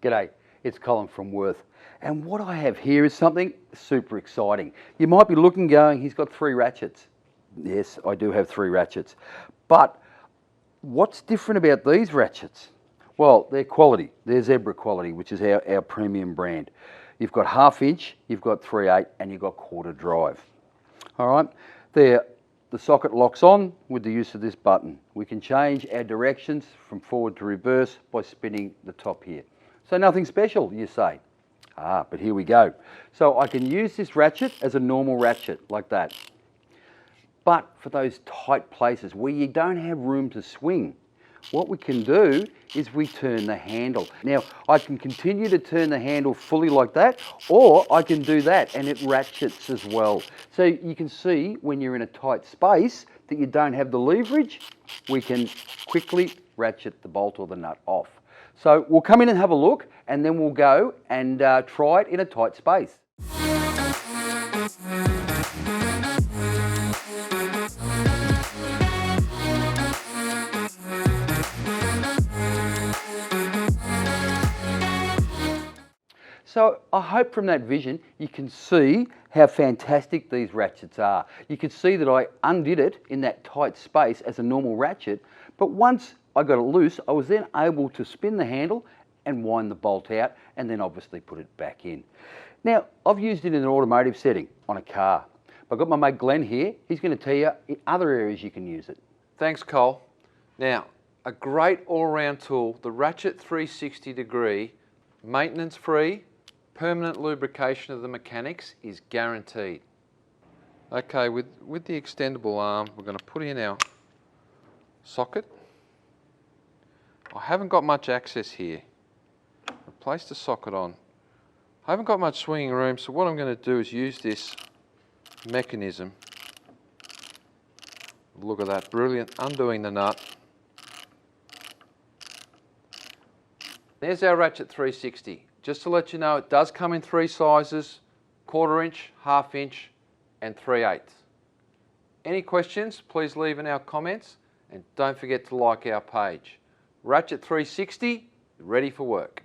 G'day, it's Colin from Wurth. And what I have here is something super exciting. You might be looking going, he's got 3 ratchets. Yes, I do have 3 ratchets. But what's different about these ratchets? Well, they're quality. They're Zebra quality, which is our premium brand. You've got 1/2 inch, you've got 3/8, and you've got 1/4 drive. All right, the socket locks on with the use of this button. We can change our directions from forward to reverse by spinning the top here. So nothing special, you say. But here we go. So I can use this ratchet as a normal ratchet, like that. But for those tight places where you don't have room to swing, what we can do is we turn the handle. Now, I can continue to turn the handle fully like that, or I can do that and it ratchets as well. So you can see when you're in a tight space that you don't have the leverage, we can quickly ratchet the bolt or the nut off. So we'll come in and have a look, and then we'll go and try it in a tight space. So I hope from that vision you can see how fantastic these ratchets are. You can see that I undid it in that tight space as a normal ratchet, but once I got it loose, I was then able to spin the handle and wind the bolt out, and then obviously put it back in. Now, I've used it in an automotive setting on a car. I've got my mate Glenn here. He's going to tell you in other areas you can use it. Thanks, Cole. Now, a great all-round tool, the Ratchet 360 degree, maintenance-free, permanent lubrication of the mechanics is guaranteed. Okay, with the extendable arm, we're going to put in our socket. I haven't got much access here. Place the socket on. I haven't got much swinging room, so what I'm going to do is use this mechanism. Look at that, brilliant, undoing the nut. There's our Ratchet 360. Just to let you know, it does come in 3 sizes, 1/4 inch, 1/2 inch, and 3/8. Any questions, please leave in our comments, and don't forget to like our page. Ratchet 360, ready for work.